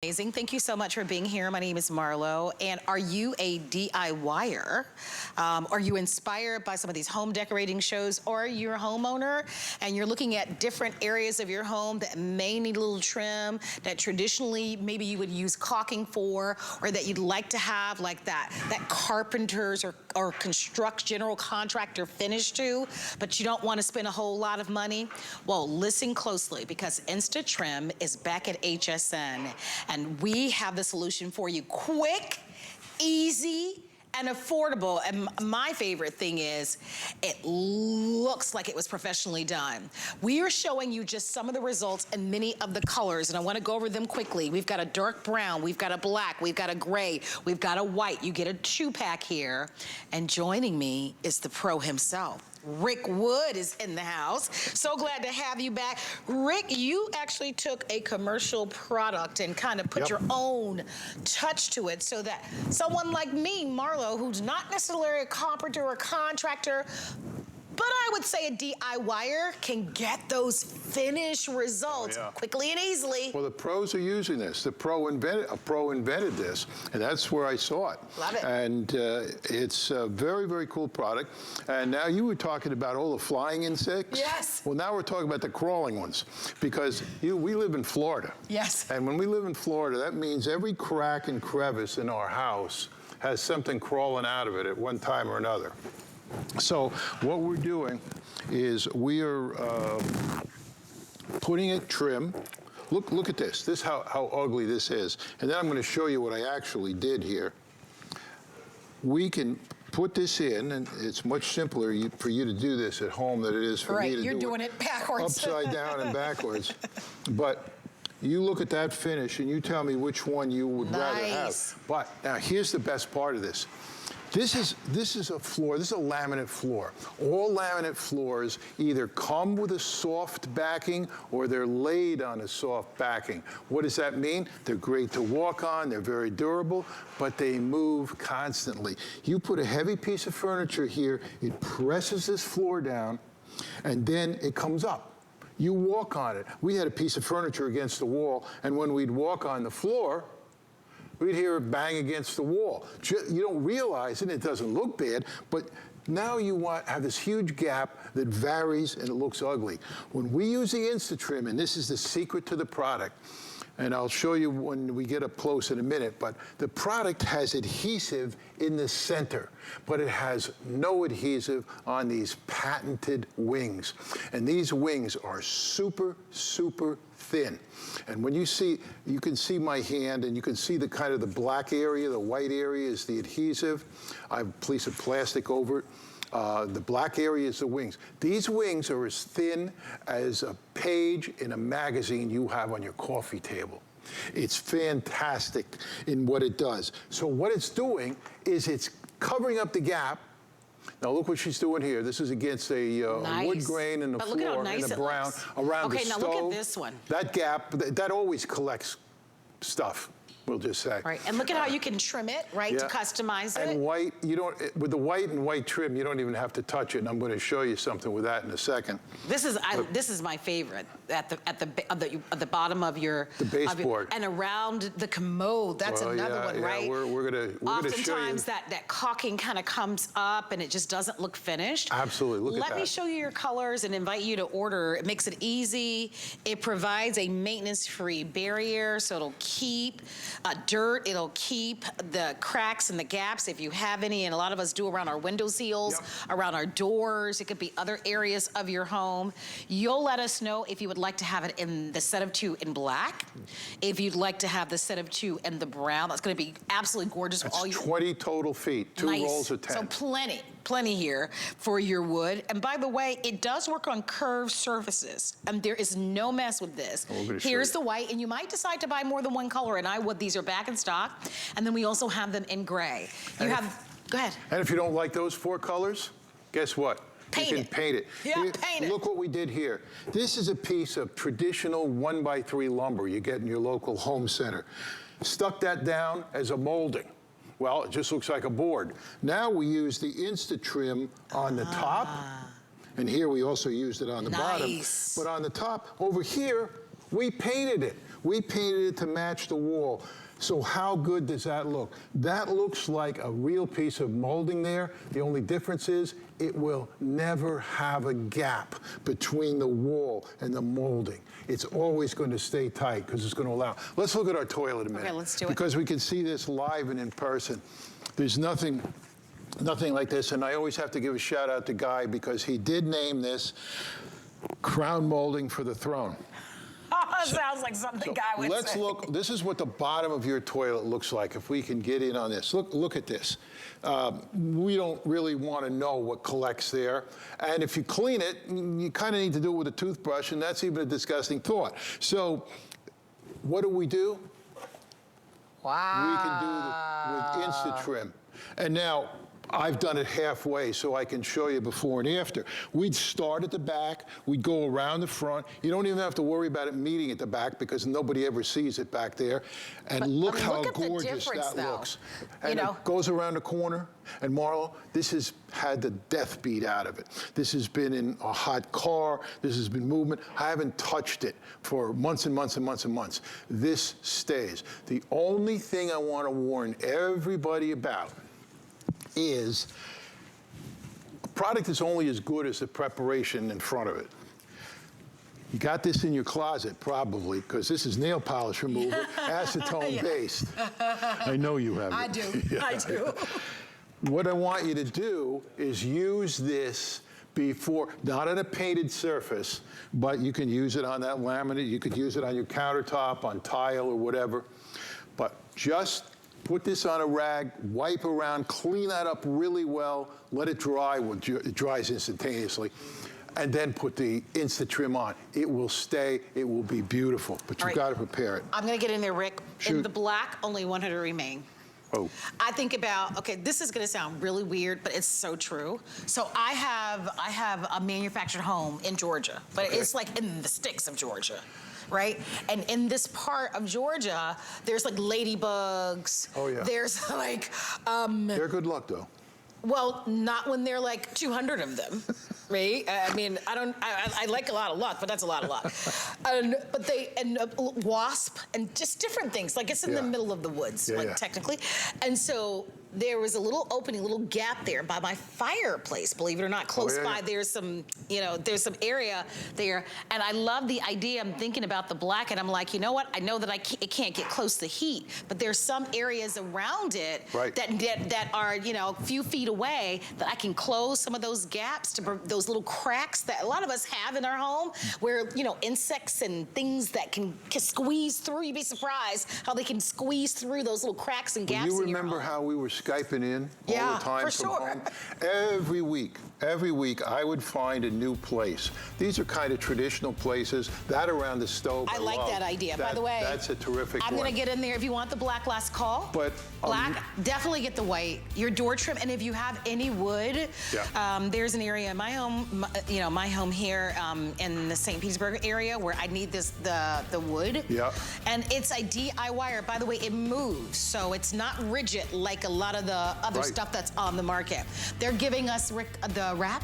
Amazing. Thank you so much for being here. My name is Marlo. And are you a DIYer? Are you inspired by some of these home decorating shows? Or are you a homeowner and you're looking at different areas of your home that may need a little trim, that traditionally maybe you would use caulking for, or that you'd like to have like that carpenter's or general contractor finish to, but you don't want to spend a whole lot of money? Well, listen closely, because InstaTrim is back at HSN. And we have the solution for you. Quick, easy, and affordable. And my favorite thing is, it looks like it was professionally done. We are showing you just some of the results and many of the colors, and I wanna go over them quickly. We've got a dark brown, we've got a black, we've got a gray, we've got a white. You get a 2-pack here. And joining me is the pro himself. Rick Wood is in the house. So glad to have you back. Rick, you actually took a commercial product and kind of put your own touch to it so that someone like me, Marlo, who's not necessarily a carpenter or contractor, but I would say a DIYer, can get those finished results quickly and easily. Well, the pros are using this. A pro invented this, and that's where I saw it. Love it. And it's a very, very cool product. And now you were talking about all the flying insects. Yes. Well, now we're talking about the crawling ones, because we live in Florida. Yes. And when we live in Florida, that means every crack and crevice in our house has something crawling out of it at one time or another. So what we're doing is we are putting a trim. Look at this. This is how ugly this is. And then I'm going to show you what I actually did here. We can put this in, and it's much simpler for you to do this at home than it is for me to do it. You're doing it backwards. Upside down and backwards. But you look at that finish and you tell me which one you would rather have. But now here's the best part of this. This is a floor, this is a laminate floor. All laminate floors either come with a soft backing or they're laid on a soft backing. What does that mean? They're great to walk on, they're very durable, but they move constantly. You put a heavy piece of furniture here, it presses this floor down, and then it comes up. You walk on it. We had a piece of furniture against the wall, and when we'd walk on the floor, we'd hear it bang against the wall. You don't realize it, it doesn't look bad, but now you have this huge gap that varies and it looks ugly. When we use the InstaTrim, and this is the secret to the product, and I'll show you when we get up close in a minute, but the product has adhesive in the center, but it has no adhesive on these patented wings. And these wings are super, super thin. And when you can see my hand, and you can see the kind of the black area, the white area is the adhesive. I have a piece of plastic over it. The black area is the wings. These wings are as thin as a page in a magazine you have on your coffee table. It's fantastic in what it does. So what it's doing is it's covering up the gap. Now look what she's doing here. This is against a wood grain in the floor and the brown around the stove. Okay, now look at this one. That gap, that always collects stuff, we'll just say. Right, and look at how you can trim it, right, to customize it. And white, with the white and white trim, you don't even have to touch it, and I'm going to show you something with that in a second. This is my favorite, at the bottom of your... The baseboard. And around the commode, that's another one, right? We're gonna show you. Oftentimes that caulking kind of comes up and it just doesn't look finished. Absolutely, look at that. Let me show you your colors and invite you to order. It makes it easy. It provides a maintenance-free barrier, so it'll keep dirt, it'll keep the cracks and the gaps if you have any, and a lot of us do around our window seals, around our doors. It could be other areas of your home. You'll let us know if you would like to have it in the set of 2 in black, if you'd like to have the set of 2 in the brown. That's gonna be absolutely gorgeous. That's 20 total feet, 2 rolls of 10. So plenty here for your wood. And by the way, it does work on curved surfaces, and there is no mess with this. Here's the white, and you might decide to buy more than one color, and I would. These are back in stock, and then we also have them in gray. Go ahead. And if you don't like those 4 colors, guess what? You can paint it. Paint it. Look what we did here. This is a piece of traditional 1x3 lumber you get in your local home center. Stuck that down as a molding. Well, it just looks like a board. Now we use the InstaTrim on the top, and here we also used it on the bottom. But on the top, over here, we painted it. We painted it to match the wall. So how good does that look? That looks like a real piece of molding there. The only difference is it will never have a gap between the wall and the molding. It's always going to stay tight because it's going to allow. Let's look at our toilet a minute. Okay, let's do it. Because we can see this live and in person. There's nothing like this, and I always have to give a shout out to Guy because he did name this crown molding for the throne. Sounds like something Guy would Let's say. look. This is what the bottom of your toilet looks like. If we can get in on this, look at this. We don't really want to know what collects there, and if you clean it, you kind of need to do it with a toothbrush, and that's even a disgusting thought. So, what do? Wow. We can do with InstaTrim, and now. I've done it halfway so I can show you before and after. We'd start at the back, we'd go around the front. You don't even have to worry about it meeting at the back because nobody ever sees it back there. And look how gorgeous that looks. And it goes around the corner. And Marlo, this has had the death beat out of it. This has been in a hot car. This has been movement. I haven't touched it for months and months and months and months. This stays. The only thing I want to warn everybody about is a product is only as good as the preparation in front of it. You got this in your closet, probably, because this is nail polish remover, acetone-based. I know you have it. I do. Yeah. I do. What I want you to do is use this before, not on a painted surface, but you can use it on that laminate, you could use it on your countertop, on tile or whatever, but just put this on a rag, wipe around, clean that up really well, let it dry. It dries instantaneously. And then put the InstaTrim on. It will stay, it will be beautiful, but you've got to prepare it. I'm gonna get in there, Rick. Shoot. In the black, only 100 remain. Oh. I think about, okay, this is gonna sound really weird, but it's so true. So I have a manufactured home in Georgia, but it's like in the sticks of Georgia. Right? And in this part of Georgia, there's like ladybugs. Oh, yeah. There's like... They're good luck, though. Well, not when there are like 200 of them, right? I mean, I like a lot of luck, but that's a lot of luck. And wasp and just different things. Like it's in the middle of the woods, technically. And so there was a little opening, a little gap there by my fireplace, believe it or not. Close by, there's some, there's some area there. And I love the idea. I'm thinking about the black, and I'm like, you know what? I know that it can't get close to heat, but there's some areas around it that are, a few feet away that I can close some of those gaps, to those little cracks that a lot of us have in our home, where, insects and things that can squeeze through. You'd be surprised how they can squeeze through those little cracks and gaps in your home. You remember how we were Skyping in all the time from home? Every week I would find a new place. These are kind of traditional places. That around the stove, I like that idea. By the way, that's a terrific one. I'm going to get in there. If you want the black, last call. But black, definitely get the white. Your door trim, and if you have any wood, there's an area in my home, my home here in the St. Petersburg area where I need the wood. Yeah. And it's a DIY. By the way, it moves, so it's not rigid like a lot of the other stuff that's on the market. They're giving us the wrap.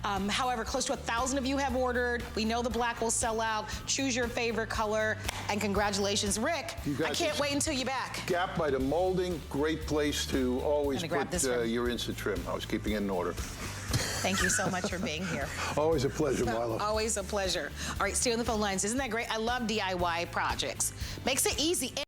However, close to 1,000 of you have ordered. We know the black will sell out. Choose your favorite color, and congratulations, Rick. I can't wait until you're back. Gap by the molding, great place to always put your InstaTrim. I was keeping it in order. Thank you so much for being here. Always a pleasure, Marlo. Always a pleasure. All right, stay on the phone lines. Isn't that great? I love DIY projects. Makes it easy.